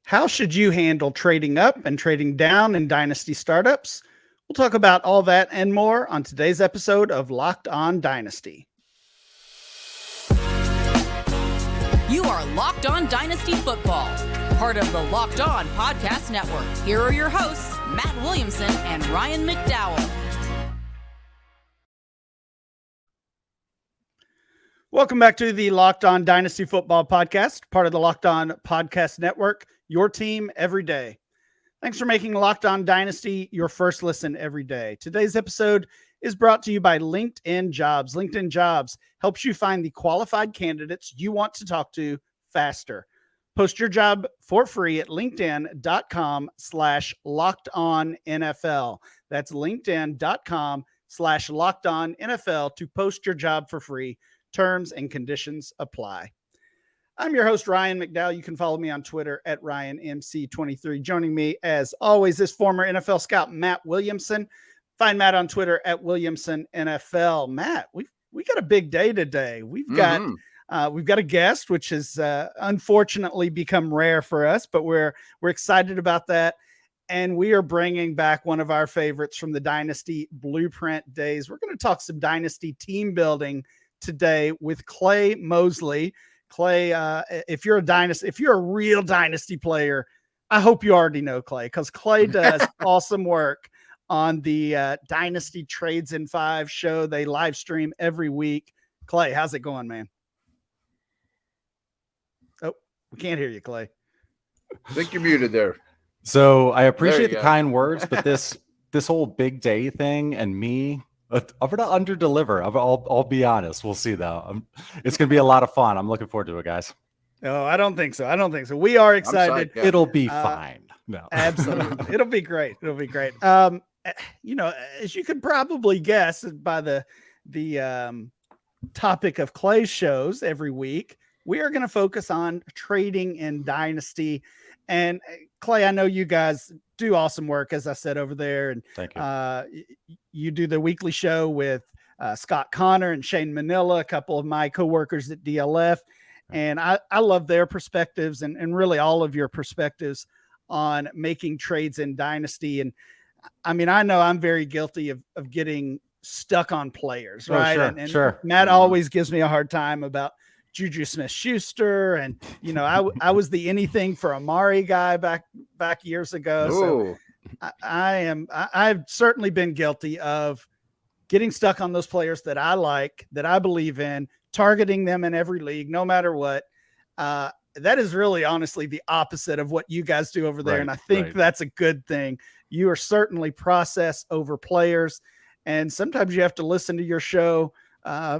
How should you handle trading up and trading down in dynasty startups? We'll talk about all that and more on today's episode of Locked On Dynasty. You are Locked On Dynasty Football, part of the Locked On Podcast Network. Here are your hosts, Matt Williamson and Ryan McDowell. Welcome back to the Locked On Dynasty Football Podcast, part of the Locked On Podcast Network, your team every day. Thanks for making Locked On Dynasty your first listen every day. Today's episode is brought to you by LinkedIn Jobs. LinkedIn Jobs helps you find the qualified candidates you want to talk to faster. Post your job for free at linkedin.com/lockedonnfl. That's linkedin.com/lockedonnfl to post your job for free. Terms and conditions apply. I'm your host, Ryan McDowell. You can follow me on Twitter at RyanMC23. Joining me, as always, is former NFL scout Matt Williamson. Find Matt on Twitter at WilliamsonNFL. Matt, we got a big day today. We've got a guest, which has unfortunately become rare for us, but we're excited about that. And we are bringing back one of our favorites from the Dynasty Blueprint days. We're going to talk some Dynasty team building today with Clay Moseley. Clay, if you're a real Dynasty player, I hope you already know Clay, because Clay does awesome work on the Dynasty Trades in 5 show. They live stream every week. Clay, how's it going, man? Oh, we can't hear you, Clay. I think you're muted there. So I appreciate the kind words, but this whole big day thing and me, I'm going to under-deliver. I'll be honest. We'll see, though. It's going to be a lot of fun. I'm looking forward to it, guys. Oh, I don't think so. We are excited. Yeah. It'll be fine. No, absolutely. It'll be great. You know, as you could probably guess by the topic of Clay's shows every week, we are going to focus on trading in Dynasty. And Clay, I know you guys do awesome work, as I said over there. And thank you. You do the weekly show with Scott Connor and Shane Manila, a couple of my coworkers at DLF. And I love their perspectives and really all of your perspectives on making trades in Dynasty. And I mean, I know I'm very guilty of getting stuck on players, right? Sure. Matt always gives me a hard time about Juju Smith-Schuster, and you know, I was the anything for Amari guy back years ago. Ooh. So I've certainly been guilty of getting stuck on those players that I like, that I believe in, targeting them in every league, no matter what. That is really honestly the opposite of what you guys do over there. Right, and I think that's a good thing. You are certainly process over players. And sometimes you have to listen to your show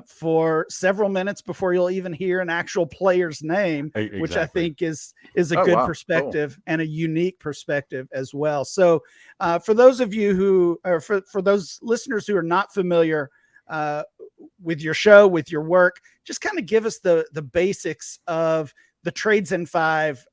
for several minutes before you'll even hear an actual player's name, Exactly. which I think is a good perspective and a unique perspective as well. So for those of you who, or for those listeners who are not familiar with your show, with your work, just kind of give us the basics of the Trades in 5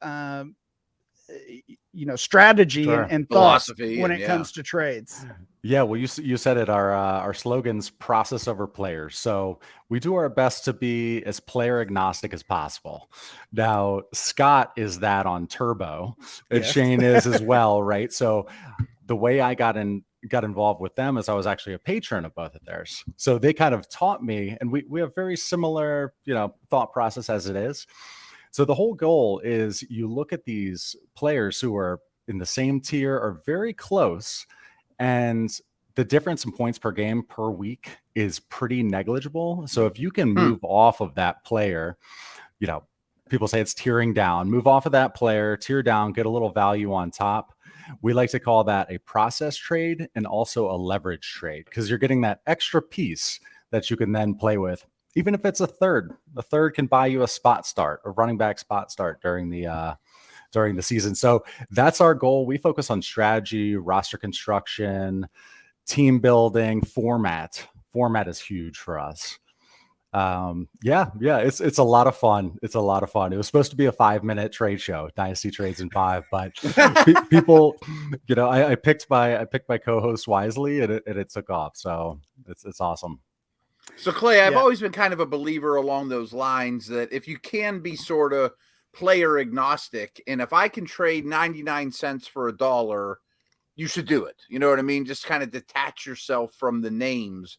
strategy and thoughts when it comes to trades. Yeah, well, you said it. Our slogan's process over players. So we do our best to be as player agnostic as possible. Now, Scott is that on turbo, and Yes. Shane is as well, right? So the way I got involved with them is I was actually a patron of both of theirs. So they kind of taught me, and we have very similar, thought process as it is. So the whole goal is you look at these players who are in the same tier or very close, and the difference in points per game per week is pretty negligible. So if you can move off of that player, people say it's tiering down, move off of that player, tier down, get a little value on top. We like to call that a process trade and also a leverage trade, because you're getting that extra piece that you can then play with. Even if it's a third can buy you a spot start, a running back spot start during the season. So that's our goal. We focus on strategy, roster construction, team building, format. Format is huge for us. It's a lot of fun. It was supposed to be a 5-minute trade show, Dynasty Trades in 5, but people, I picked my co-host wisely, and it took off. So it's awesome. So Clay, I've always been kind of a believer along those lines that if you can be sort of player agnostic. And if I can trade 99 cents for $1, you should do it. You know what I mean? Just kind of detach yourself from the names.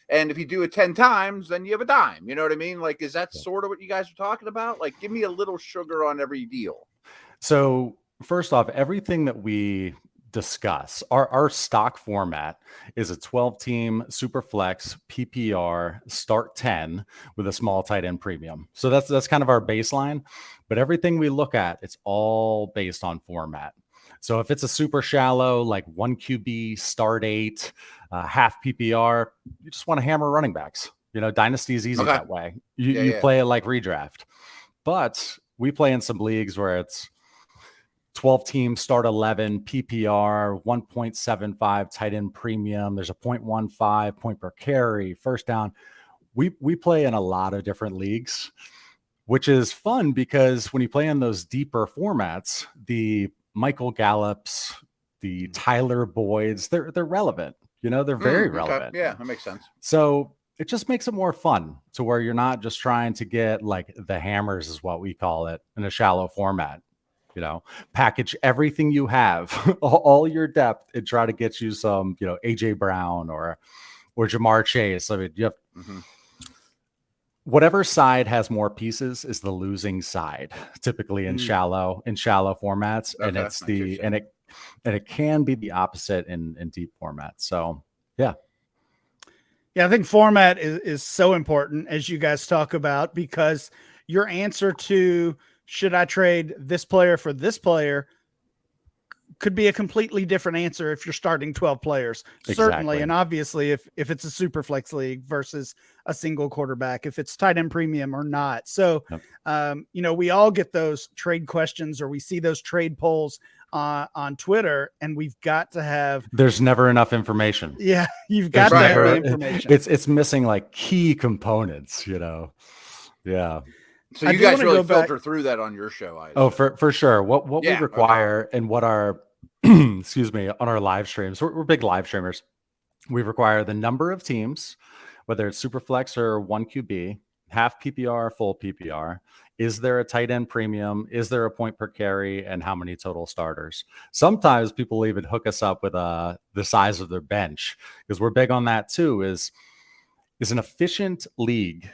And if you do it 10 times, then you have a dime. You know what I mean? Like, is that sort of what you guys are talking about? Like, give me a little sugar on every deal. So first off, everything that we discuss, our stock format is a 12-team super flex PPR start 10 with a small tight end premium. So that's kind of our baseline. But everything we look at, it's all based on format. So if it's a super shallow, like 1 QB, start 8, half PPR, you just want to hammer running backs. Dynasty is easy that way. You play it like redraft. But we play in some leagues where it's 12 team start 11 PPR, 1.75 tight end premium. There's a 0.15 point per carry, first down. We play in a lot of different leagues, which is fun because when you play in those deeper formats, the Michael Gallups, the Tyler Boyds, they're relevant. They're very relevant. Yeah, that makes sense. So it just makes it more fun to where you're not just trying to get like the hammers is what we call it in a shallow format. Package everything you have, all your depth, and try to get you some, AJ Brown or Jamar Chase. I mean, you have whatever side has more pieces is the losing side, typically in shallow formats, and it's and it can be the opposite in deep formats. So yeah, I think format is so important, as you guys talk about, because your answer to should I trade this player for this player could be a completely different answer if you're starting 12 players. Exactly. Certainly. And obviously if it's a super flex league versus a single quarterback, if it's tight end premium or not. So, we all get those trade questions, or we see those trade polls on Twitter, and we've got to have, there's never enough information. Yeah. You've got to have the information. It's missing like key components, Yeah. So you guys really filter through that on your show. For sure. What we require and what our, excuse me, on our live streams, we're big live streamers. We require the number of teams, whether it's super flex or 1 QB, half PPR, full PPR. Is there a tight end premium? Is there a point per carry? And how many total starters? Sometimes people even hook us up with the size of their bench, because we're big on that too. Is an efficient league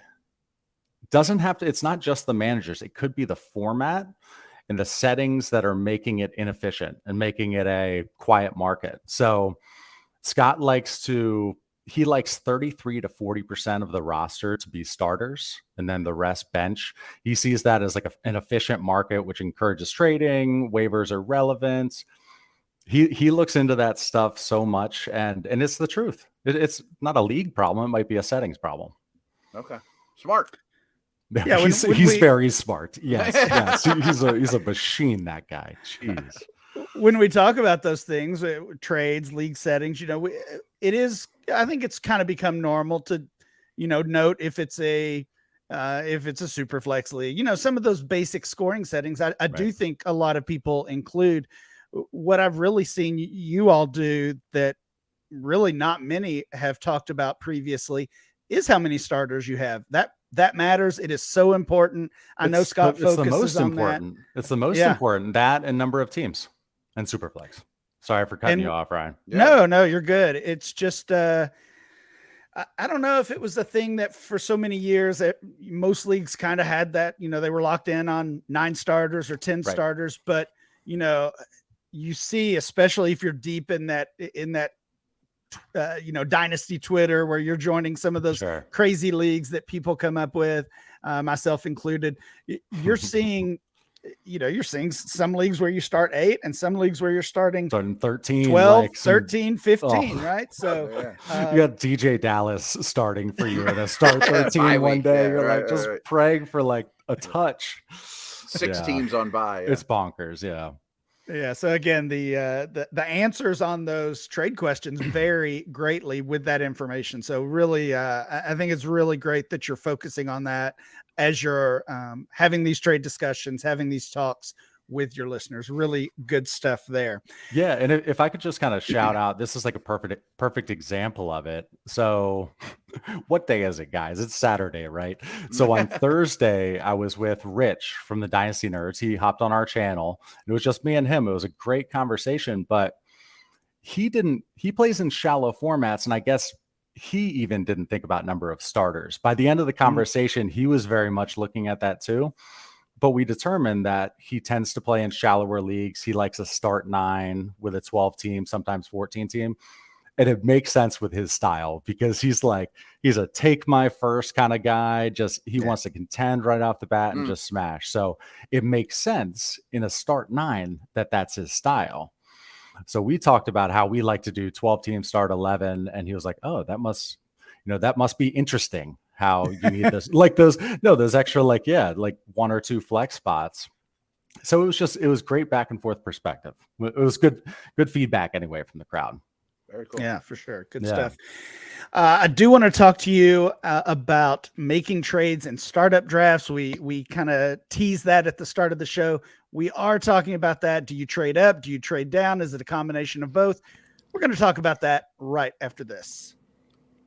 doesn't have to, it's not just the managers. It could be the format and the settings that are making it inefficient and making it a quiet market. So Scott likes 33 to 40% of the roster to be starters, and then the rest bench. He sees that as like an efficient market, which encourages trading. Waivers are relevant. He looks into that stuff so much, and it's the truth. It's not a league problem. It might be a settings problem. Okay. Smart. Yeah, he's very smart. Yes. He's a machine, that guy. Jeez. When we talk about those things, trades, league settings, I think it's kind of become normal to, note if it's a super flex league, some of those basic scoring settings. I do think a lot of people include. What I've really seen you all do that really not many have talked about previously is how many starters you have. That matters. It is so important. I know Scott focuses on that. It's the most important, that and number of teams and Superflex. Sorry for cutting you off, Ryan. Yeah. No, you're good. It's just, I don't know if it was the thing that for so many years that most leagues kind of had that, they were locked in on 9 starters or 10 starters, but you see, especially if you're deep in that, Dynasty Twitter, where you're joining some of those crazy leagues that people come up with, myself included. You're seeing some leagues where you start 8 and some leagues where you're starting 13, 12, 13, 15, right? So you got DJ Dallas starting for you and a start 13 one day. You're just praying for like a touch. 6 teams on bye. It's bonkers. Yeah. Yeah. So again, the answers on those trade questions vary greatly with that information. So really, I think it's really great that you're focusing on that as you're having these trade discussions, having these talks with your listeners. Really good stuff there. Yeah. And if I could just kind of shout out, this is like a perfect example of it. So what day is it, guys? It's Saturday, right? So on Thursday, I was with Rich from the Dynasty Nerds. He hopped on our channel. It was just me and him. It was a great conversation, but he plays in shallow formats. And I guess he even didn't think about number of starters. By the end of the conversation, he was very much looking at that too. But we determined that he tends to play in shallower leagues. He likes a start 9 with a 12 team, sometimes 14 team. And it makes sense with his style because he's a take my first kind of guy. He wants to contend right off the bat and just smash. So it makes sense in a start 9 that's his style. So we talked about how we like to do 12 team start 11. And he was like, oh, that must be interesting. How you need this, those extra, like 1 or 2 flex spots. So it was great back and forth perspective. It was good feedback anyway from the crowd. Very cool. Yeah, for sure. Good stuff. I do want to talk to you about making trades and startup drafts. We kind of teased that at the start of the show. We are talking about that. Do you trade up? Do you trade down? Is it a combination of both? We're going to talk about that right after this.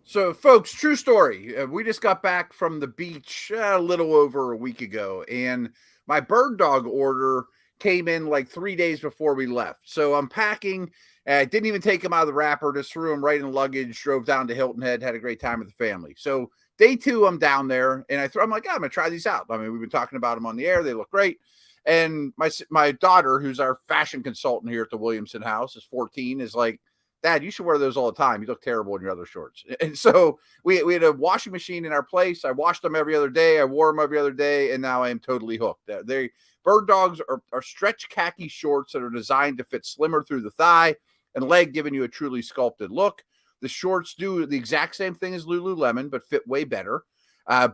So, folks, true story. We just got back from the beach a little over a week ago, and my bird dog order came in like 3 days before we left. So I'm packing. I didn't even take him out of the wrapper, just threw him right in luggage, drove down to Hilton Head, had a great time with the family. So day 2, I'm down there, and I'm like, I'm going to try these out. I mean, we've been talking about them on the air. They look great. And my daughter, who's our fashion consultant here at the Williamson house, is 14, is like, Dad, you should wear those all the time. You look terrible in your other shorts. And so we had a washing machine in our place. I washed them every other day. I wore them every other day. And now I am totally hooked. Bird dogs are stretch khaki shorts that are designed to fit slimmer through the thigh and leg, giving you a truly sculpted look. The shorts do the exact same thing as Lululemon, but fit way better.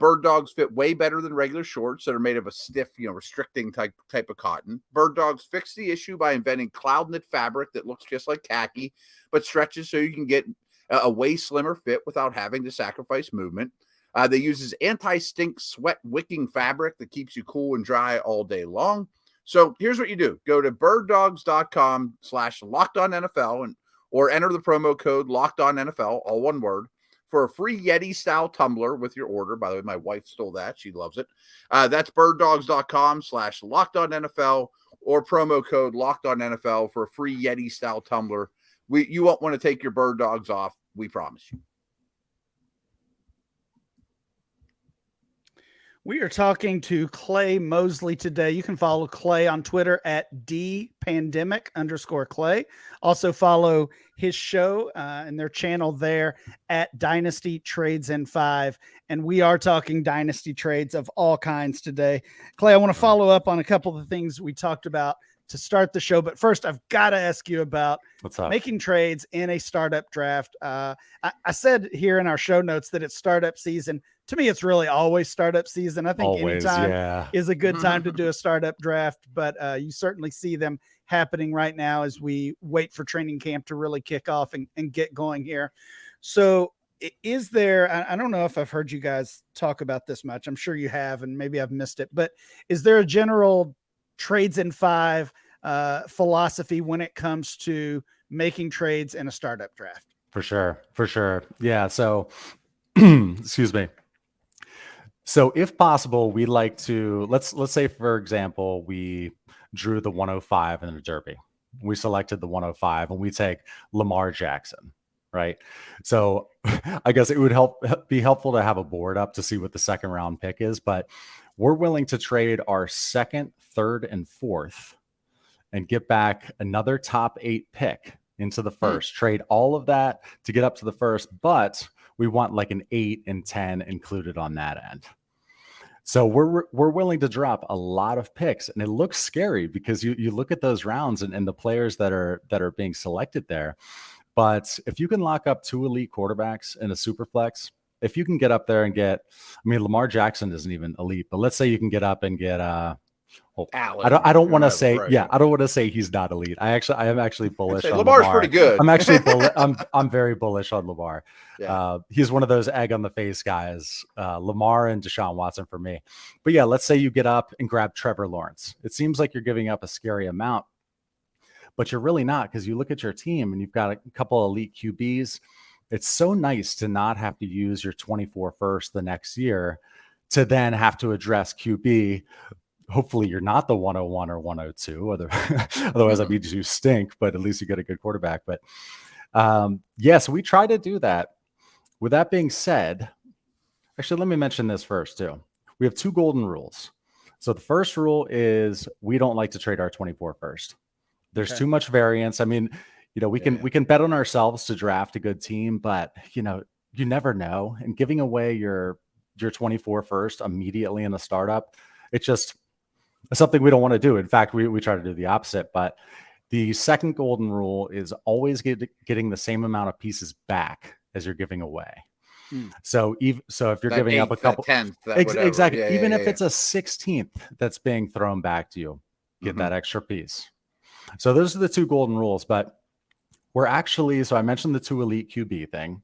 Bird dogs fit way better than regular shorts that are made of a stiff, restricting type of cotton. Bird dogs fixed the issue by inventing cloud knit fabric that looks just like khaki, but stretches so you can get a way slimmer fit without having to sacrifice movement. They uses anti-stink sweat wicking fabric that keeps you cool and dry all day long. So here's what you do. Go to birddogs.com/LockedOnNFL or enter the promo code LockedOnNFL, all one word, for a free Yeti-style tumbler with your order. By the way, my wife stole that. She loves it. That's birddogs.com/LockedOnNFL or promo code LockedOnNFL for a free Yeti-style tumbler. You won't want to take your bird dogs off. We promise you. We are talking to Clay Moseley today. You can follow Clay on Twitter at @dpandemic_Clay. Also follow his show and their channel there at Dynasty Trades in 5. And we are talking dynasty trades of all kinds today. Clay, I want to follow up on a couple of the things we talked about to start the show. But first, I've got to ask you about making trades in a startup draft. I said here in our show notes that it's startup season. To me, it's really always startup season. I think anytime is a good time to do a startup draft, but you certainly see them happening right now as we wait for training camp to really kick off and get going here. So is there, I don't know if I've heard you guys talk about this much. I'm sure you have, and maybe I've missed it, but is there a general trades in 5 philosophy when it comes to making trades in a startup draft? For sure. Yeah. So, excuse me. So if possible, we like to, let's say, for example, we drew the 105 in the Derby. We selected the 105 and we take Lamar Jackson, right? So I guess it would be helpful to have a board up to see what the second round pick is, but we're willing to trade our 2nd, 3rd, and 4th and get back another top 8 pick into the 1st. Trade all of that to get up to the 1st, but we want like an 8 and 10 included on that end. So we're willing to drop a lot of picks, and it looks scary because you look at those rounds and the players that are being selected there. But if you can lock up 2 elite quarterbacks in a super flex, if you can get up there and get, Lamar Jackson isn't even elite, but let's say you can get up and get, Allen. I don't want to say, right. yeah, I don't want to say he's not elite. I am actually bullish on Lamar's Lamar. pretty good. I'm actually I'm very bullish on Lamar. Yeah. He's one of those egg on the face guys. Lamar and Deshaun Watson for me. But yeah, let's say you get up and grab Trevor Lawrence. It seems like you're giving up a scary amount, but you're really not, because you look at your team and you've got a couple elite QBs. It's so nice to not have to use your 24 first the next year to then have to address QB. Hopefully you're not the 101 or 102. Otherwise, that means you stink, but at least you get a good quarterback. But yes, we try to do that. With that being said, actually, let me mention this first too. We have 2 golden rules. So the first rule is we don't like to trade our 24 first. There's too much variance. I mean, we can bet on ourselves to draft a good team, but you never know. And giving away your 24 first immediately in a startup, it's just something we don't want to do. In fact, we try to do the opposite. But the second golden rule is always getting the same amount of pieces back as you're giving away. So if you're That giving up a couple, 10th, exactly, even if it's a 16th that's being thrown back to you, get that extra piece. So those are the 2 golden rules. But we're actually, so I mentioned the 2 elite QB thing,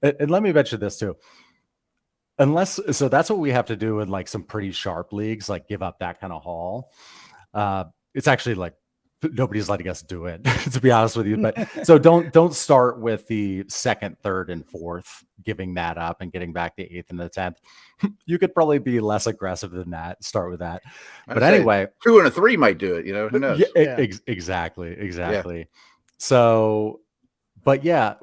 and let me mention this too. So that's what we have to do in like some pretty sharp leagues, like give up that kind of haul. It's actually like nobody's letting us do it, to be honest with you. But so don't start with the 2nd, 3rd, and 4th, giving that up and getting back the 8th and the 10th. You could probably be less aggressive than that. Start with that. But anyway, 2 and a 3 might do it. Who knows? Exactly. Yeah. So, but yeah.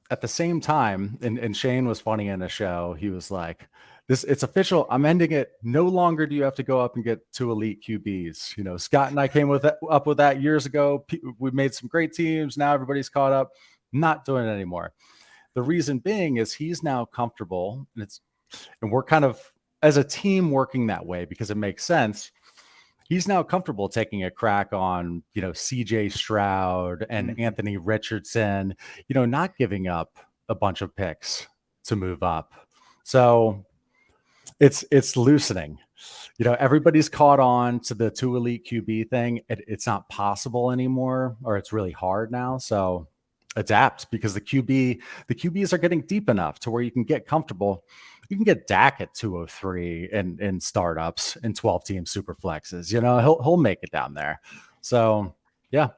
At the same time, and Shane was funny in a show, he was like, it's official. I'm ending it. No longer do you have to go up and get 2 elite QBs. Scott and I came up with that years ago. We made some great teams. Now everybody's caught up. Not doing it anymore. The reason being is he's now comfortable, and we're kind of, as a team, working that way because it makes sense. He's now comfortable taking a crack on, CJ Stroud and Anthony Richardson, not giving up a bunch of picks to move up. So it's loosening. Everybody's caught on to the 2 elite QB thing. It's not possible anymore, or it's really hard now. So adapt, because the QBs are getting deep enough to where you can get comfortable. You can get Dak at 203 in startups and 12-team super flexes. He'll make it down there. So yeah.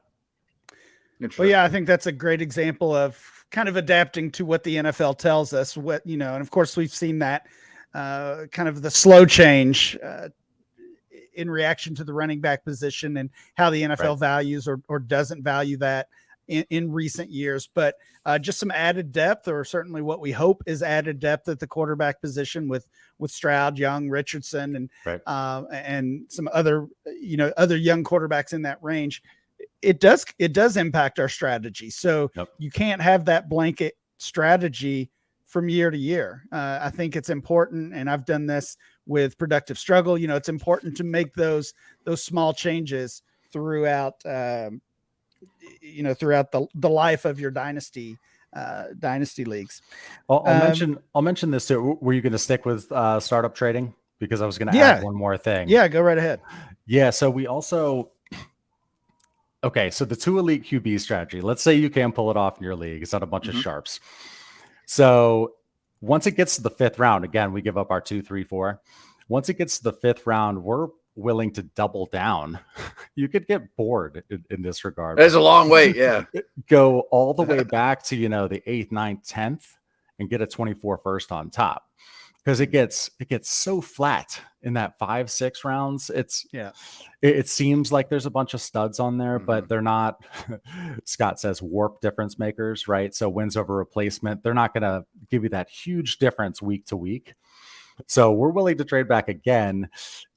Well, yeah, I think that's a great example of kind of adapting to what the NFL tells us. And of course we've seen that kind of the slow change in reaction to the running back position and how the NFL values or doesn't value that in recent years, but just some added depth, or certainly what we hope is added depth at the quarterback position with Stroud, Young, Richardson, and some other young quarterbacks in that range. It does impact our strategy. So you can't have that blanket strategy from year to year. I think it's important, and I've done this with Productive Struggle. It's important to make those small changes throughout throughout the life of your dynasty leagues. I'll mention this too. Were you going to stick with startup trading? Because I was going to add one more thing. Yeah, go right ahead. Yeah. So we also, so the 2 elite QB strategy, let's say you can pull it off in your league. It's not a bunch of sharps. So once it gets to the 5th round, again, we give up our 2, 3, 4. Once it gets to the 5th round, we're willing to double down. You could get bored in this regard. There's a long wait. Yeah. Go all the way back to, the 8th, 9th, 10th and get a 24 first on top. Because it gets so flat in that 5, 6 rounds. It seems like there's a bunch of studs on there, but they're not, Scott says, warp difference makers, right? So wins over replacement, they're not going to give you that huge difference week to week. So we're willing to trade back again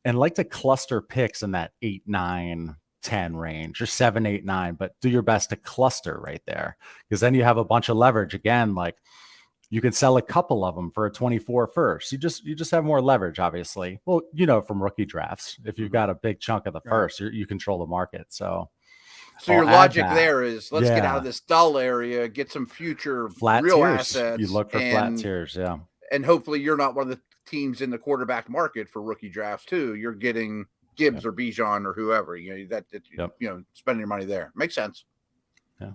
and like to cluster picks in that 8, 9, 10 range, or 7, 8, 9, but do your best to cluster right there, because then you have a bunch of leverage again. Like you can sell a couple of them for a 24 first. You just have more leverage, obviously. Well, from rookie drafts, if you've got a big chunk of the first, you control the market. So your logic there is let's get out of this dull area, get some future flat real tiers. assets. You look for flat tiers. Yeah. And hopefully you're not one of the teams in the quarterback market for rookie drafts too. You're getting Gibbs or Bijan or whoever. You know, spending your money there makes sense. Yeah.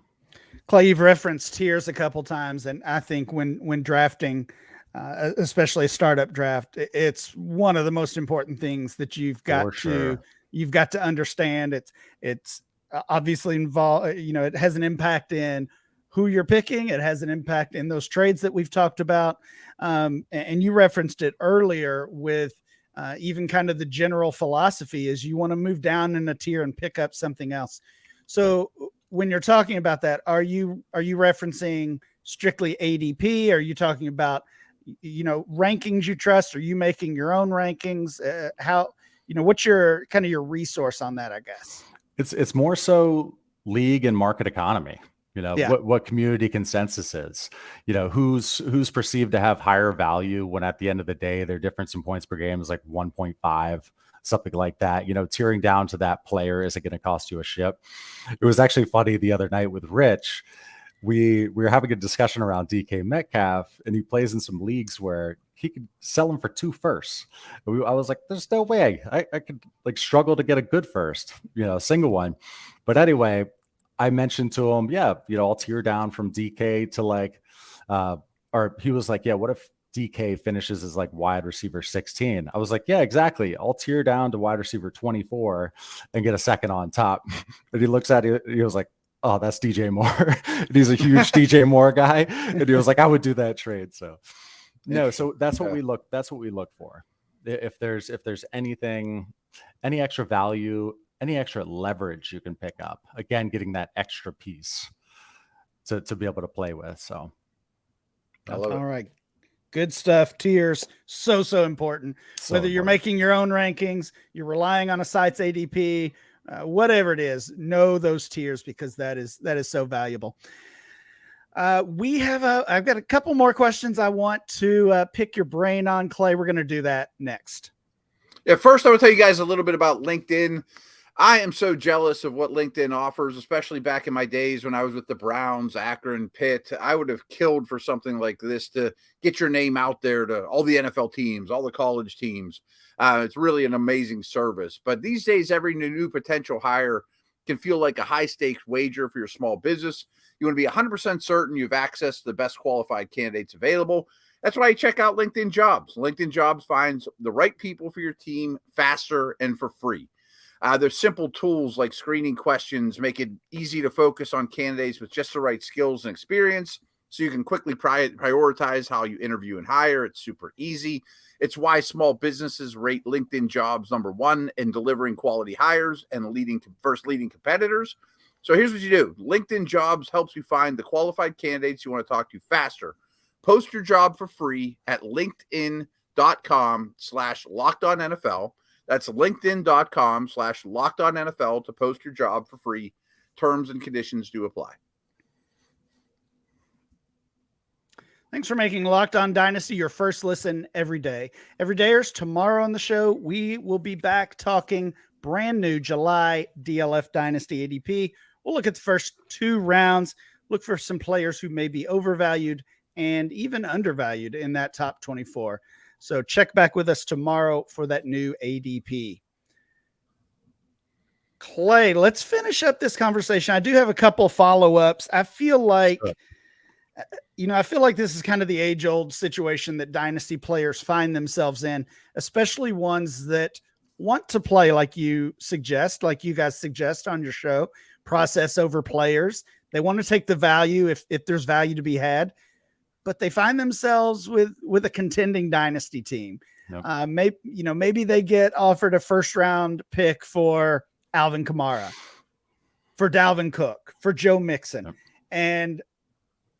Clay, you've referenced tiers a couple times, and I think when drafting, especially a startup draft, it's one of the most important things that you've got to understand. It's obviously involved. You know, it has an impact in who you're picking. It has an impact in those trades that we've talked about. And you referenced it earlier with even kind of the general philosophy is you want to move down in a tier and pick up something else. So when you're talking about that, are you referencing strictly ADP? Are you talking about, you know, rankings you trust? Are you making your own rankings? How, you know, what's your kind of your resource on that, I guess? It's more so league and market economy. You know, what community consensus is, you know, who's perceived to have higher value when at the end of the day, their difference in points per game is like 1.5, something like that. You know, tearing down to that player isn't going to cost you a ship. It was actually funny the other night with Rich. We were having a discussion around DK Metcalf, and he plays in some leagues where he could sell him for 2 firsts. I was like, there's no way I could like struggle to get a good first, you know, single one. But anyway, I mentioned to him, yeah, you know, I'll tear down from DK to like, or he was like, yeah, what if DK finishes as like wide receiver 16? I was like, yeah, exactly. I'll tear down to wide receiver 24 and get a second on top. And he looks at it, he was like, oh, that's DJ Moore. And he's a huge DJ Moore guy. And he was like, I would do that trade. So no, so that's what we look for. If there's anything, any extra value, any extra leverage you can pick up, again, getting that extra piece to be able to play with. So I love it. All right. Good stuff. Tiers. So important. So whether you're making your own rankings, you're relying on a site's ADP, whatever it is, know those tiers because that is so valuable. I've got a couple more questions I want to pick your brain on, Clay. We're going to do that next. Yeah. First, I will tell you guys a little bit about LinkedIn. I am so jealous of what LinkedIn offers, especially back in my days when I was with the Browns, Akron, Pitt. I would have killed for something like this to get your name out there to all the NFL teams, all the college teams. It's really an amazing service. But these days, every new potential hire can feel like a high-stakes wager for your small business. You want to be 100% certain you have access to the best qualified candidates available. That's why you check out LinkedIn Jobs. LinkedIn Jobs finds the right people for your team faster and for free. There's simple tools like screening questions make it easy to focus on candidates with just the right skills and experience so you can quickly prioritize how you interview and hire. It's super easy. It's why small businesses rate LinkedIn Jobs #1 in delivering quality hires and leading competitors. So here's what you do. LinkedIn Jobs helps you find the qualified candidates you want to talk to faster. Post your job for free at linkedin.com/LockedOnNFL. That's linkedin.com/LockedOnNFL to post your job for free. Terms and conditions do apply. Thanks for making Locked On Dynasty your first listen every day. Every dayers, tomorrow on the show, we will be back talking brand new July DLF Dynasty ADP. We'll look at the first 2 rounds, look for some players who may be overvalued and even undervalued in that top 24. So check back with us tomorrow for that new ADP. Clay, let's finish up this conversation. I do have a couple follow-ups. I feel like, this is kind of the age-old situation that dynasty players find themselves in, especially ones that want to play like you guys suggest on your show, process over players. They want to take the value if there's value to be had, but they find themselves with a contending dynasty team. Yep. Maybe they get offered a first-round pick for Alvin Kamara, for Dalvin Cook, for Joe Mixon. Yep. And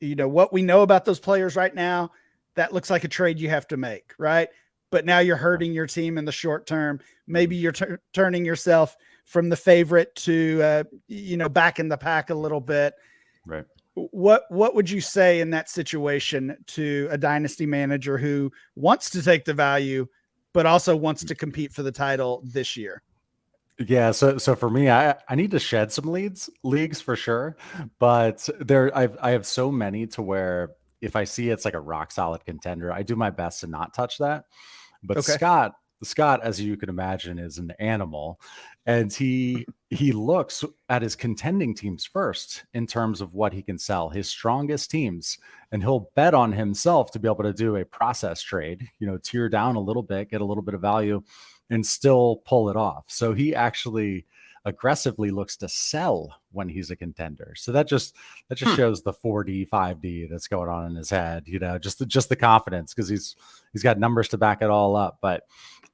what we know about those players right now, that looks like a trade you have to make, right? But now you're hurting your team in the short term. Maybe you're turning yourself from the favorite to, back in the pack a little bit. Right. What would you say in that situation to a dynasty manager who wants to take the value, but also wants to compete for the title this year? Yeah. So for me, I need to shed some leagues for sure, but I have so many to where if I see it's like a rock solid contender, I do my best to not touch that. But okay. Scott, as you can imagine, is an animal, and he looks at his contending teams first in terms of what he can sell, his strongest teams, and he'll bet on himself to be able to do a process trade, tear down a little bit, get a little bit of value, and still pull it off. So he actually aggressively looks to sell when he's a contender. So that just shows the 4D, 5D that's going on in his head, just the confidence, because he's got numbers to back it all up. But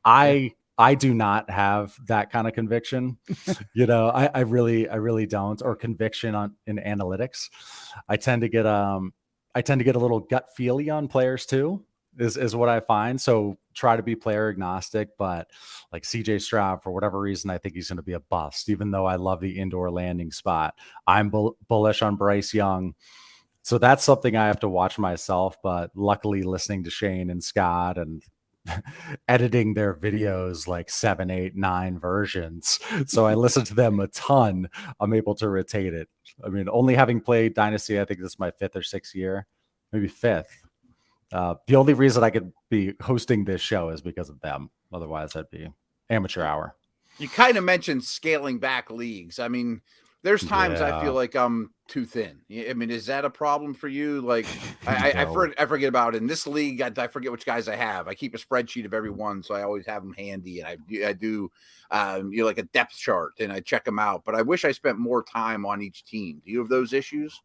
I do not have that kind of conviction. I really don't, or conviction in analytics. I tend to get a little gut feely on players too, is what I find. So try to be player agnostic, but like CJ Stroud, for whatever reason, I think he's going to be a bust, even though I love the indoor landing spot. I'm bullish on Bryce Young. So that's something I have to watch myself, but luckily listening to Shane and Scott and editing their videos like 7, 8, 9 versions. So I listen to them a ton. I'm able to rotate it. I mean, only having played Dynasty, I think this is my 5th or 6th year, maybe 5th. The only reason I could be hosting this show is because of them. Otherwise, that'd be amateur hour. You kind of mentioned scaling back leagues. I mean, there's times I feel like I'm too thin. I mean, is that a problem for you? Like, I forget about it. In this league, I forget which guys I have. I keep a spreadsheet of every one, so I always have them handy. And I do like a depth chart, and I check them out. But I wish I spent more time on each team. Do you have those issues?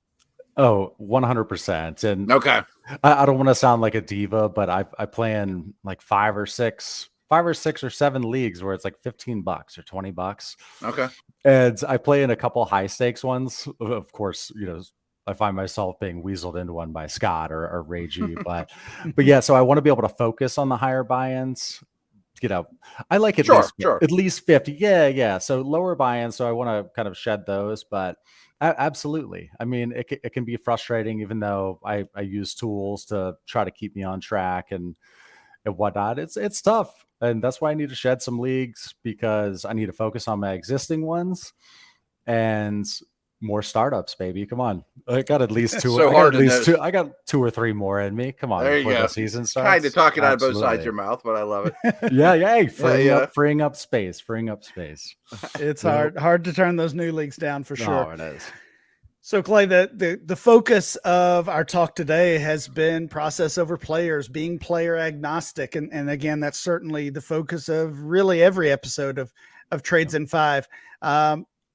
Oh, 100%. And okay, I don't want to sound like a diva, but I play in like 5 or 6 or 7 leagues where it's like $15 or $20. Okay. And I play in a couple high stakes ones. Of course, I find myself being weaseled into one by Scott or Ray G, but yeah, so I want to be able to focus on the higher buy-ins. I like at least 50. Yeah. So lower buy-ins. So I want to kind of shed those, but absolutely. I mean, it can be frustrating, even though I use tools to try to keep me on track and whatnot. It's tough. And that's why I need to shed some leagues, because I need to focus on my existing ones and more startups, baby. Come on. I got at least 2. So I got 2 or 3 more in me. Come on. There you go. The season starts. Kind of talking out of both sides of your mouth, but I love it. Yeah. Hey, freeing up space. It's hard to turn those new leagues down for sure. Oh, it is. So Clay, the focus of our talk today has been process over players, being player agnostic. And again, that's certainly the focus of really every episode of Trades in 5.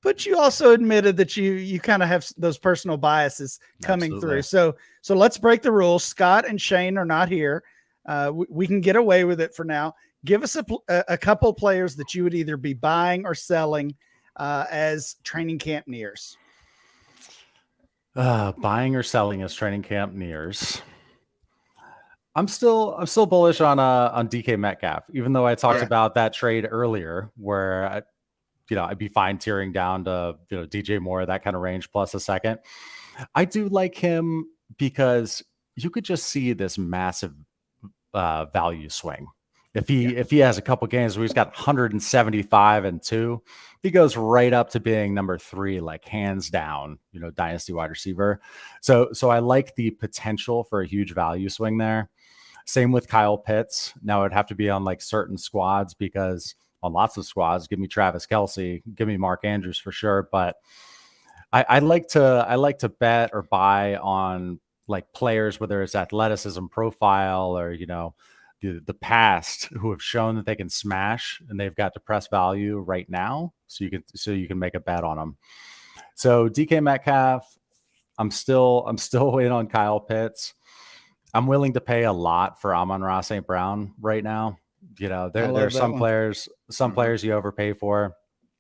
But you also admitted that you kind of have those personal biases coming through. So let's break the rules. Scott and Shane are not here. We can get away with it for now. Give us a couple players that you would either be buying or selling as training camp nears. Buying or selling as training camp nears. I'm still bullish on DK Metcalf, even though I talked about that trade earlier, where I'd be fine tearing down to DJ Moore, that kind of range, plus a second. I do like him because you could just see this massive value swing. If he has a couple games where he's got 175 and 2, he goes right up to being number 3, like hands down, dynasty wide receiver. So I like the potential for a huge value swing there. Same with Kyle Pitts. Now it'd have to be on like certain squads, because on lots of squads, give me Travis Kelce, give me Mark Andrews for sure. But I like to bet or buy on like players, whether it's athleticism profile or the past, who have shown that they can smash and they've got depressed value right now. So you can make a bet on them. So DK Metcalf, I'm still in on Kyle Pitts. I'm willing to pay a lot for Amon-Ra St. Brown right now. There are some players you overpay for.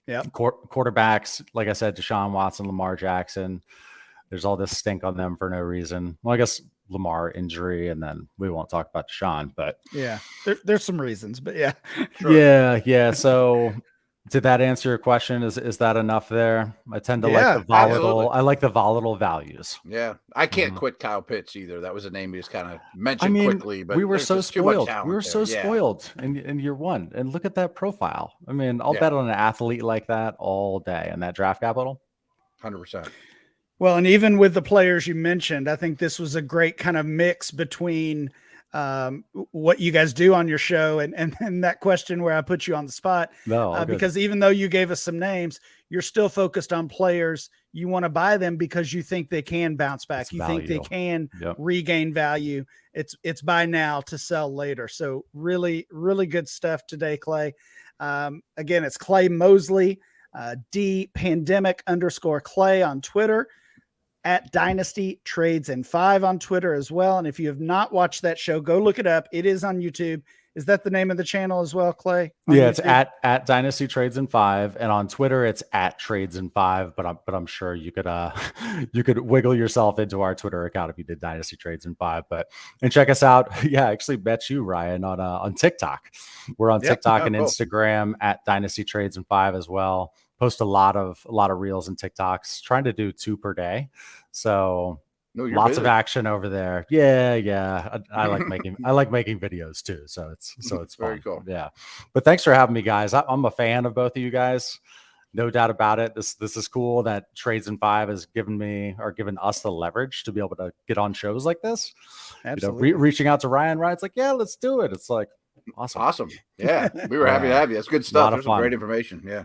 Yeah. Quarterbacks, like I said, Deshaun Watson, Lamar Jackson. There's all this stink on them for no reason. Well, I guess Lamar injury, and then we won't talk about Deshaun, but yeah, there's some reasons, but yeah. Sure. Yeah. So did that answer your question? Is that enough there? I tend to like the volatile. Absolutely. I like the volatile values. Yeah. I can't quit Kyle Pitts either. That was a name we just kind of mentioned quickly, but we were so spoiled. Spoiled in year 1. And look at that profile. I mean, I'll bet on an athlete like that all day and that draft capital. 100%. Well, and even with the players you mentioned, I think this was a great kind of mix between what you guys do on your show and that question where I put you on the spot. No, because even though you gave us some names, you're still focused on players. You want to buy them because you think they can bounce back. It's you value. think they can regain value. It's buy now to sell later. So really, really good stuff today, Clay. Again, it's Clay Moseley, @pandemic_Clay on Twitter, at Dynasty Trades in 5 on Twitter as well. And if you have not watched that show, go look it up. It is on YouTube. Is that the name of the channel as well, Clay? Yeah, YouTube? it's at Dynasty Trades in 5, and on Twitter it's at Trades in 5. But I'm sure you could you could wiggle yourself into our Twitter account if you did Dynasty Trades in 5. And check us out. Yeah, I actually met you, Ryan, on TikTok. We're on TikTok and Instagram at Dynasty Trades in 5 as well. Post a lot of reels and TikToks. Trying to do 2 per day, so. Lots of action over there. Yeah. I like making videos too. So it's fun. Very cool. Yeah. But thanks for having me, guys. I'm a fan of both of you guys. No doubt about it. This is cool that Trades in 5 has given us the leverage to be able to get on shows like this. Absolutely. Reaching out to Ryan. Ryan's like, yeah, let's do it. It's like awesome. Yeah. We were happy to have you. That's good stuff. There's some great information. Yeah.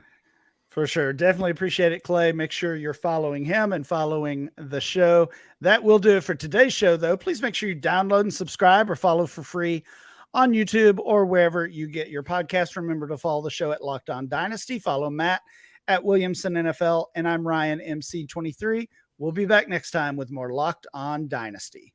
For sure. Definitely appreciate it, Clay. Make sure you're following him and following the show. That will do it for today's show, though. Please make sure you download and subscribe or follow for free on YouTube or wherever you get your podcast. Remember to follow the show at Locked On Dynasty. Follow Matt at Williamson NFL. And I'm Ryan MC23. We'll be back next time with more Locked On Dynasty.